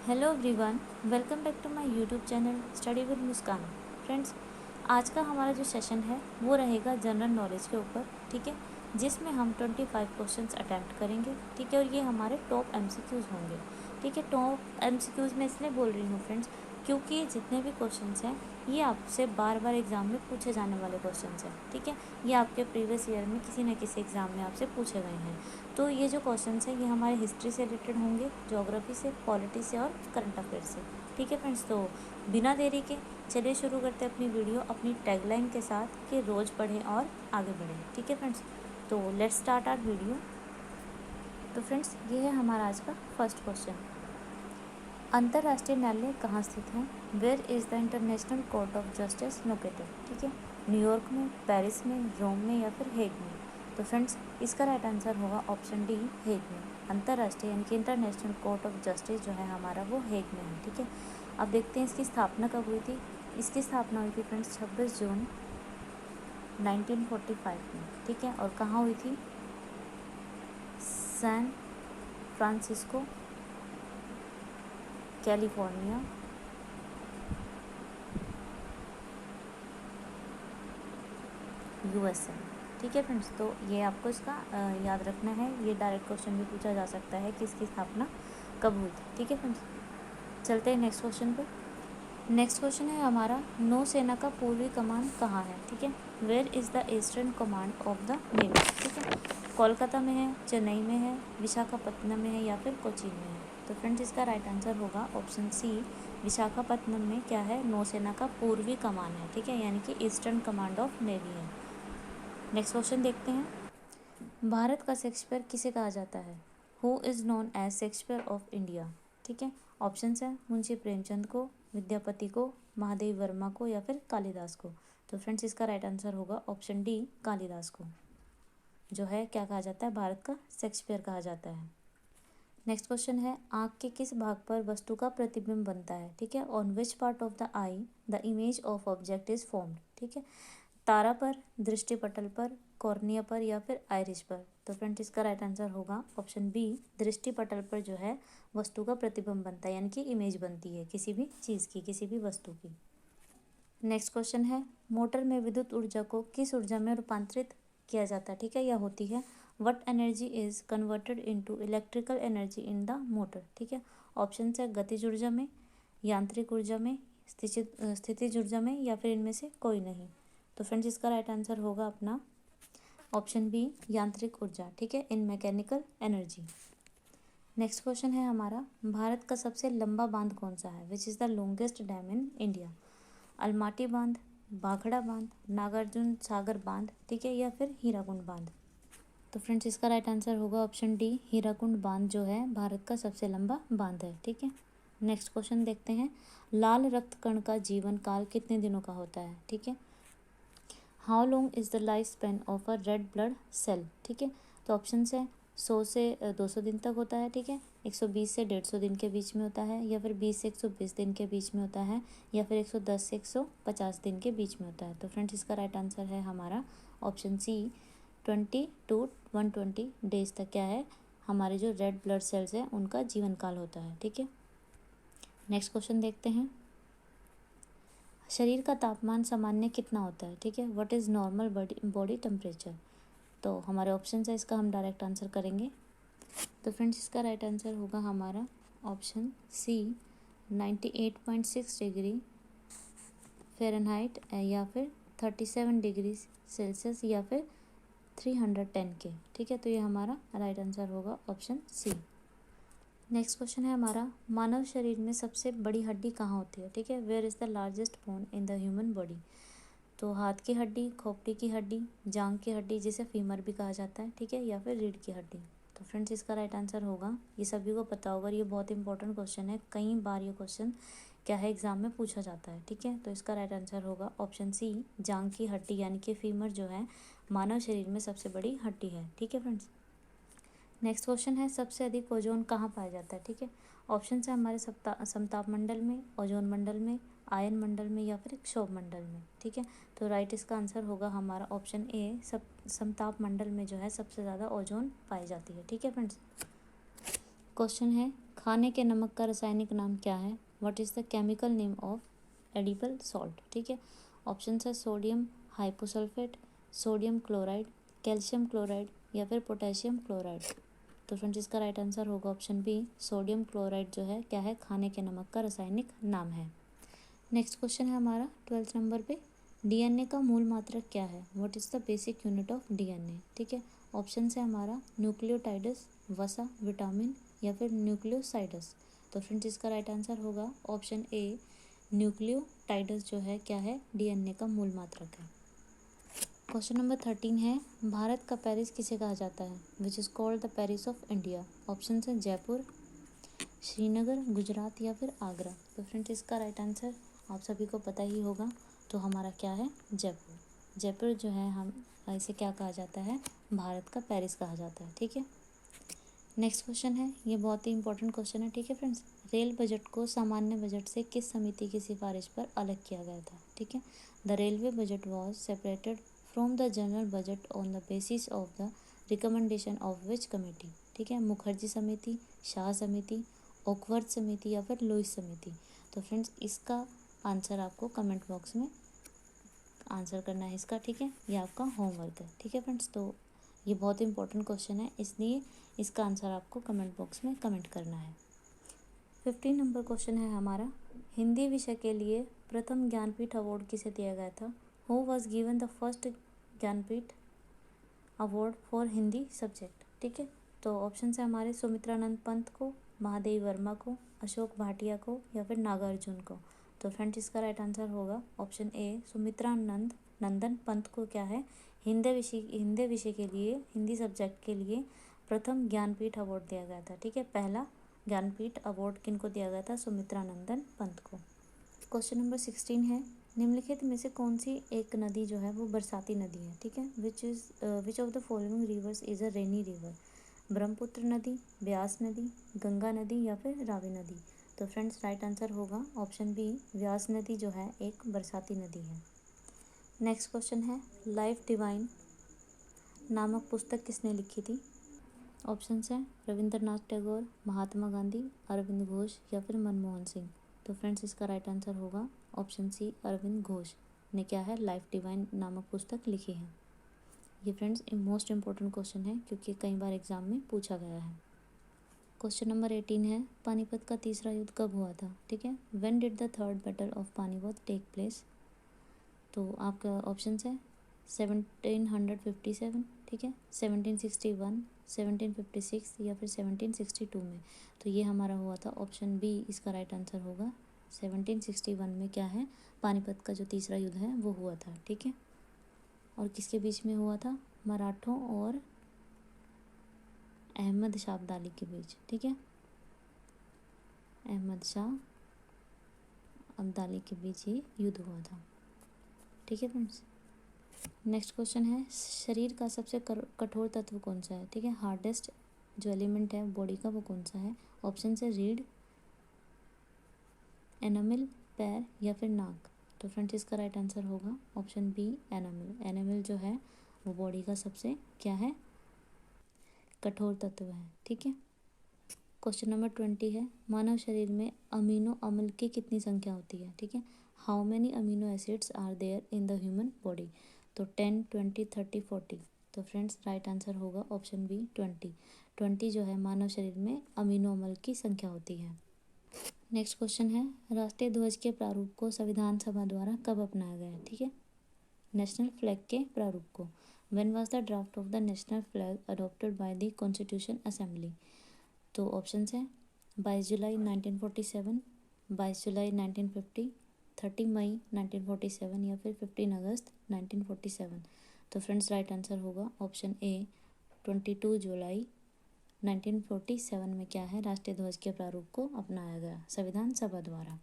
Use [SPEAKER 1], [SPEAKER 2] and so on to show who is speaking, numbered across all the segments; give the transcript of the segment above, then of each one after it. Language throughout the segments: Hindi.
[SPEAKER 1] Hello everyone, welcome back to my YouTube channel study with Muskan. Friends, आज का हमारा जो सेशन है वो रहेगा जनरल नॉलेज के ऊपर, ठीक है, जिसमें हम 25 क्वेश्चंस अटैम्प्ट करेंगे, ठीक है, और ये हमारे टॉप एमसीक्यूज़ होंगे, ठीक है। टॉप एमसीक्यूज़ मैं इसलिए बोल रही हूँ फ्रेंड्स, क्योंकि जितने भी क्वेश्चंस हैं ये आपसे बार बार एग्ज़ाम में पूछे जाने वाले क्वेश्चंस हैं, ठीक है। ये आपके प्रीवियस ईयर में किसी न किसी एग्ज़ाम में आपसे पूछे गए हैं। तो ये जो क्वेश्चंस हैं ये हमारे हिस्ट्री से रिलेटेड होंगे, ज्योग्राफी से, पॉलिटी से और करंट अफेयर से, ठीक है फ्रेंड्स। तो बिना देरी के चलिए शुरू करते हैं अपनी वीडियो अपनी टैगलाइन के साथ कि रोज़ पढ़ें और आगे बढ़ें, ठीक है फ्रेंड्स। तो लेट्स स्टार्ट आवर वीडियो। तो फ्रेंड्स, ये है हमारा आज का फर्स्ट क्वेश्चन। अंतर्राष्ट्रीय न्यायालय कहाँ स्थित है? Where is the International Court of Justice located? ठीक है, न्यूयॉर्क में, पेरिस में, रोम में या फिर हेग में? तो फ्रेंड्स, इसका राइट आंसर होगा ऑप्शन डी, हेग में। अंतर्राष्ट्रीय यानी कि इंटरनेशनल कोर्ट ऑफ जस्टिस जो है हमारा वो हेग में है, ठीक है। अब देखते हैं इसकी स्थापना कब हुई थी। इसकी स्थापना हुई थी फ्रेंड्स 26 जून 1945 में, ठीक है। और कहाँ हुई थी? सैन फ्रांसिस्को, कैलिफोर्निया, यूएसए, ठीक है फ्रेंड्स। तो ये आपको इसका याद रखना है। ये डायरेक्ट क्वेश्चन भी पूछा जा सकता है कि इसकी स्थापना कब हुई थी, ठीक है फ्रेंड्स। चलते हैं नेक्स्ट क्वेश्चन पे। नेक्स्ट क्वेश्चन है हमारा, नौसेना का पूर्वी कमान कहाँ है? ठीक है, where is the Eastern Command of the Navy? ठीक है, कोलकाता में है, चेन्नई में है, विशाखापत्तनम में है या फिर कोचीन में है? तो फ्रेंड्स, इसका राइट आंसर होगा ऑप्शन सी, विशाखापत्तनम में क्या है? नौसेना का पूर्वी कमान है, ठीक है, यानी कि ईस्टर्न कमांड ऑफ नेवी है। नेक्स्ट क्वेश्चन देखते हैं। भारत का शेक्सपियर किसे कहा जाता है? Who is known as Shakespeare of India? ठीक है, ऑप्शंस हैं मुंशी प्रेमचंद को, विद्यापति को, महादेव वर्मा को या फिर कालिदास को? तो फ्रेंड्स, इसका राइट आंसर होगा ऑप्शन डी, कालिदास को, जो है क्या कहा जाता है? भारत का शेक्सपियर कहा जाता है। नेक्स्ट क्वेश्चन है, आँख के किस भाग पर वस्तु का प्रतिबिंब बनता है? ठीक है, on which part of the I the image of object is formed? ठीक है, तारा पर, दृष्टिपटल पर, कॉर्निया पर या फिर आइरिस पर? तो फ्रेंड्स, इसका राइट आंसर होगा ऑप्शन बी, दृष्टिपटल पर जो है वस्तु का प्रतिबिंब बनता है, यानी कि इमेज बनती है किसी भी चीज़ की, किसी भी वस्तु की। नेक्स्ट क्वेश्चन है, मोटर में विद्युत ऊर्जा को किस ऊर्जा में रूपांतरित किया जाता है? ठीक है, यह होती है what energy is converted into electrical energy in the motor? ठीक है, ऑप्शन है गतिज ऊर्जा में, यांत्रिक ऊर्जा में, स्थितिज ऊर्जा में या फिर इनमें से कोई नहीं? तो फ्रेंड्स, इसका राइट आंसर होगा अपना ऑप्शन बी, यांत्रिक ऊर्जा, ठीक है, इन मैकेनिकल एनर्जी। नेक्स्ट क्वेश्चन है हमारा, भारत का सबसे लंबा बांध कौन सा है? Which is the longest dam in India? Almaty बांध, भाखड़ा बांध, नागार्जुन सागर बांध, ठीक है, या फिर हीराकुंड बांध? तो फ्रेंड्स, इसका राइट आंसर होगा ऑप्शन डी, हीराकुंड बांध जो है भारत का सबसे लंबा बांध है, ठीक है। नेक्स्ट क्वेश्चन देखते हैं, लाल रक्त कण का जीवन काल कितने दिनों का होता है? ठीक है, how long is the life span of a red blood cell? ठीक है, तो ऑप्शन है 100 से 200 दिन तक होता है, ठीक है, 120 से 150 दिन के बीच में होता है, या फिर 20 से 120 दिन के बीच में होता है, या फिर 110 से 150 दिन के बीच में होता है? तो फ्रेंड्स, इसका राइट आंसर है हमारा ऑप्शन सी, 20 to 120 डेज तक क्या है, हमारे जो रेड ब्लड सेल्स हैं उनका जीवन काल होता है, ठीक है। नेक्स्ट क्वेश्चन देखते हैं, शरीर का तापमान सामान्य कितना होता है? ठीक है, what is normal body temperature? तो हमारे ऑप्शन है, इसका हम डायरेक्ट आंसर करेंगे। तो फ्रेंड्स, इसका राइट आंसर होगा हमारा ऑप्शन सी, 98.6 डिग्री फ़ारेनहाइट या फिर 37 डिग्री सेल्सियस या फिर 310 के, ठीक है। तो ये हमारा राइट आंसर होगा ऑप्शन सी। नेक्स्ट क्वेश्चन है हमारा, मानव शरीर में सबसे बड़ी हड्डी कहाँ होती है? ठीक है, where is the largest bone in the human body? तो हाथ की हड्डी, खोपड़ी की हड्डी, जांघ की हड्डी जिसे फीमर भी कहा जाता है, ठीक है, या फिर रीढ़ की हड्डी? तो फ्रेंड्स, इसका राइट आंसर होगा, ये सभी को पता होगा, ये बहुत इंपॉर्टेंट क्वेश्चन है, कई बार ये क्वेश्चन क्या है एग्जाम में पूछा जाता है, ठीक है। तो इसका राइट आंसर होगा ऑप्शन सी, जांघ की हड्डी यानी कि फीमर जो है मानव शरीर में सबसे बड़ी हड्डी है, ठीक है फ्रेंड्स। नेक्स्ट क्वेश्चन है, सबसे अधिक ओजोन कहाँ पाया जाता है? ठीक है, ऑप्शन है हमारे समताप मंडल में, ओजोन मंडल में, आयन मंडल में या फिर क्षोभ मंडल में? ठीक है, तो राइट इसका आंसर होगा हमारा ऑप्शन ए, समताप मंडल में जो है सबसे ज़्यादा ओजोन पाई जाती है, ठीक है फ्रेंड्स। क्वेश्चन है, खाने के नमक का रासायनिक नाम क्या है? What is the chemical name of edible salt? ठीक है, ऑप्शन है sodium hyposulphate, sodium chloride, calcium chloride या फिर पोटेशियम क्लोराइड। तो फ्रेंड्स इसका राइट आंसर होगा ऑप्शन बी, सोडियम क्लोराइड जो है क्या है, खाने के नमक का रासायनिक नाम है। नेक्स्ट क्वेश्चन है हमारा 12th नंबर पे, डीएनए का मूल मात्रक क्या है? What is the basic unit of DNA? ठीक है, ऑप्शन है हमारा न्यूक्लियोटाइडस, वसा, विटामिन या फिर न्यूक्लियोसाइडस। तो फ्रेंड्स इसका राइट आंसर होगा ऑप्शन ए, न्यूक्लियोटाइडस जो है क्या है, डीएनए का मूल मात्रक है। क्वेश्चन नंबर 13 है, भारत का पेरिस किसे कहा जाता है? Which is called the Paris of India. Option है जयपुर, श्रीनगर, गुजरात या फिर आगरा। तो फ्रेंड्स इसका राइट आंसर आप सभी को पता ही होगा, तो हमारा क्या है, जयपुर। जयपुर जो है हम इसे क्या कहा जाता है, भारत का पेरिस कहा जाता है। ठीक है, नेक्स्ट क्वेश्चन है, ये बहुत ही इंपॉर्टेंट क्वेश्चन है। ठीक है फ्रेंड्स, रेल बजट को सामान्य बजट से किस समिति की सिफारिश पर अलग किया गया था? ठीक है, the railway budget was separated from the general budget on the basis of the recommendation of which committee? ठीक है, मुखर्जी समिति, शाह समिति, ओकवर्थ समिति या फिर लुईस समिति। तो फ्रेंड्स इसका आंसर आपको कमेंट बॉक्स में आंसर करना है इसका। ठीक है, ये आपका होमवर्क है। ठीक है फ्रेंड्स, तो ये बहुत इंपॉर्टेंट क्वेश्चन है, इसलिए इसका आंसर आपको कमेंट बॉक्स में कमेंट करना है। 15 नंबर क्वेश्चन है हमारा, हिंदी विषय के लिए प्रथम ज्ञानपीठ अवार्ड किसे दिया गया था? Who was given the first Jnanpith award for Hindi subject? ठीक है, तो ऑप्शन है हमारे सुमित्रानंद पंत को, महादेवी वर्मा को, अशोक भाटिया को या फिर नागार्जुन को। तो फ्रेंड्स इसका राइट आंसर होगा ऑप्शन ए, सुमित्रानंद नंदन पंत को क्या है, हिंदी विषय के लिए, हिंदी सब्जेक्ट के लिए प्रथम ज्ञानपीठ अवार्ड दिया गया था। ठीक है, पहला ज्ञानपीठ अवार्ड किनको दिया गया था? सुमित्रानंदन पंत को। क्वेश्चन नंबर 16 है, निम्नलिखित में से कौन सी एक नदी जो है वो बरसाती नदी है? ठीक है, which of the following rivers is a rainy river? Brahmaputra नदी, ब्यास नदी, गंगा नदी या फिर रावी नदी। तो फ्रेंड्स राइट आंसर होगा ऑप्शन बी, व्यास नदी जो है एक बरसाती नदी है। नेक्स्ट क्वेश्चन है, लाइफ डिवाइन नामक पुस्तक किसने लिखी थी? ऑप्शन है रविंद्रनाथ टैगोर, महात्मा गांधी, अरविंद घोष या फिर मनमोहन सिंह। तो फ्रेंड्स इसका राइट आंसर होगा ऑप्शन सी, अरविंद घोष ने क्या है, लाइफ डिवाइन नामक पुस्तक लिखी है। ये फ्रेंड्स मोस्ट इंपॉर्टेंट क्वेश्चन है क्योंकि कई बार एग्जाम में पूछा गया है। क्वेश्चन नंबर 18 है, पानीपत का तीसरा युद्ध कब हुआ था? ठीक है, when did the third battle of Panipat take place? तो आपका ऑप्शन है 1757, ठीक है, 1761, 1756 या फिर 1762 में। तो ये हमारा हुआ था ऑप्शन बी, इसका राइट आंसर होगा 1761 में क्या है, पानीपत का जो तीसरा युद्ध है वो हुआ था। ठीक है, और किसके बीच में हुआ था? मराठों और अहमद शाह अब्दाली के बीच। ठीक है, अहमद शाह अब्दाली के बीच ये युद्ध हुआ था। ठीक है फ्रेंड्स, नेक्स्ट क्वेश्चन है, शरीर का सबसे कठोर तत्व कौन सा है? ठीक है, हार्डेस्ट जो एलिमेंट है बॉडी का वो कौन सा है? ऑप्शन है रीढ़, एनामिल, पैर या फिर नाक। तो फ्रेंड्स इसका राइट आंसर होगा ऑप्शन बी, एनामिल। एनामिल जो है वो बॉडी का सबसे क्या है, कठोर तत्व है। ठीक है, क्वेश्चन नंबर 20 है, मानव शरीर में अमीनो अम्ल की कितनी संख्या होती है? ठीक है, how many amino acids are there in the human body? तो 10, 20, 30, 40। तो फ्रेंड्स राइट आंसर होगा ऑप्शन बी, 20। 20 जो है मानव शरीर में अमीनो अम्ल की संख्या होती है। नेक्स्ट क्वेश्चन है, राष्ट्रीय ध्वज के प्रारूप को संविधान सभा द्वारा कब अपनाया गया? ठीक है, नेशनल फ्लैग के प्रारूप को। When was the draft of the national flag adopted by the constitution assembly? तो ऑप्शन है 22 जुलाई 1947, 22 जुलाई 1950, 30 मई 1947 या फिर 15 अगस्त 1947। तो फ्रेंड्स राइट आंसर होगा ऑप्शन ए, 22 जुलाई 1947 में क्या है, राष्ट्रीय ध्वज के प्रारूप को अपनाया गया संविधान सभा द्वारा।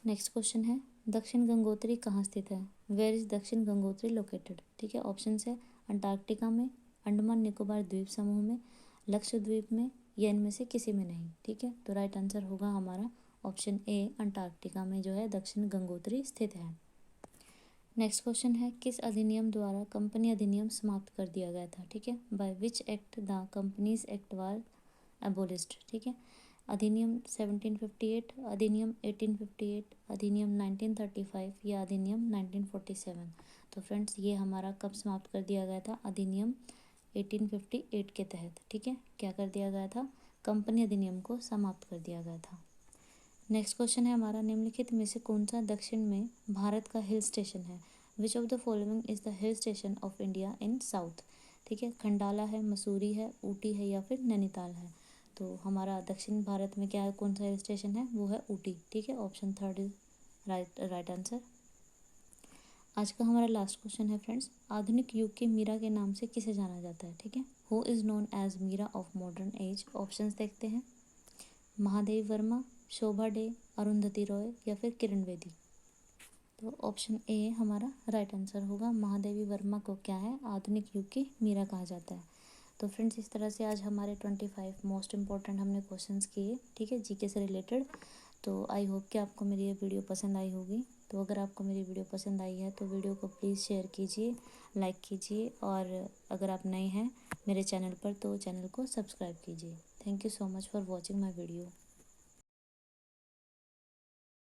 [SPEAKER 1] नेक्स्ट क्वेश्चन है, दक्षिण गंगोत्री कहाँ स्थित है? वेयर इज दक्षिण गंगोत्री लोकेटेड? ठीक है, ऑप्शन है अंटार्कटिका में, अंडमान निकोबार द्वीप समूह में, लक्षद्वीप में या इनमें से किसी में नहीं। ठीक है, तो राइट आंसर होगा हमारा ऑप्शन ए, अंटार्कटिका में जो है दक्षिण गंगोत्री स्थित है। नेक्स्ट क्वेश्चन है, किस अधिनियम द्वारा कंपनी अधिनियम समाप्त कर दिया गया था? ठीक है, by which act the companies act war abolished? ठीक है, अधिनियम 1758, अधिनियम 1858, अधिनियम 1935 या अधिनियम 1947। तो फ्रेंड्स ये हमारा कब समाप्त कर दिया गया था? अधिनियम 1858 के तहत। ठीक है, क्या कर दिया गया था? कंपनी अधिनियम को समाप्त कर दिया गया था। नेक्स्ट क्वेश्चन है हमारा, निम्नलिखित में से कौन सा दक्षिण में भारत का हिल स्टेशन है? Which of the following is the hill station of India in south? ठीक है, खंडाला है, मसूरी है, ऊटी है या फिर नैनीताल है? तो हमारा दक्षिण भारत में क्या है, कौन सा हिल स्टेशन है? वो है ऊटी। ठीक है, ऑप्शन 3 इज राइट आंसर। आज का हमारा लास्ट क्वेश्चन है फ्रेंड्स, आधुनिक युग के मीरा के नाम से किसे जाना जाता है? ठीक है, who is known as Meera of modern age? Options देखते हैं, महादेवी वर्मा, शोभा डे, अरुंधति रॉय या फिर किरण बेदी? तो ऑप्शन ए हमारा राइट आंसर होगा, महादेवी वर्मा को क्या है, आधुनिक युग की मीरा कहा जाता है। तो फ्रेंड्स इस तरह से आज हमारे 25 मोस्ट इंपॉर्टेंट हमने क्वेश्चंस किए, ठीक है, जीके से रिलेटेड। तो आई होप कि आपको मेरी ये वीडियो पसंद आई होगी। तो अगर आपको मेरी वीडियो पसंद आई है तो वीडियो को प्लीज़ शेयर कीजिए, लाइक कीजिए, और अगर आप नए हैं मेरे चैनल पर तो चैनल को सब्सक्राइब कीजिए। Thank you so much for watching my video.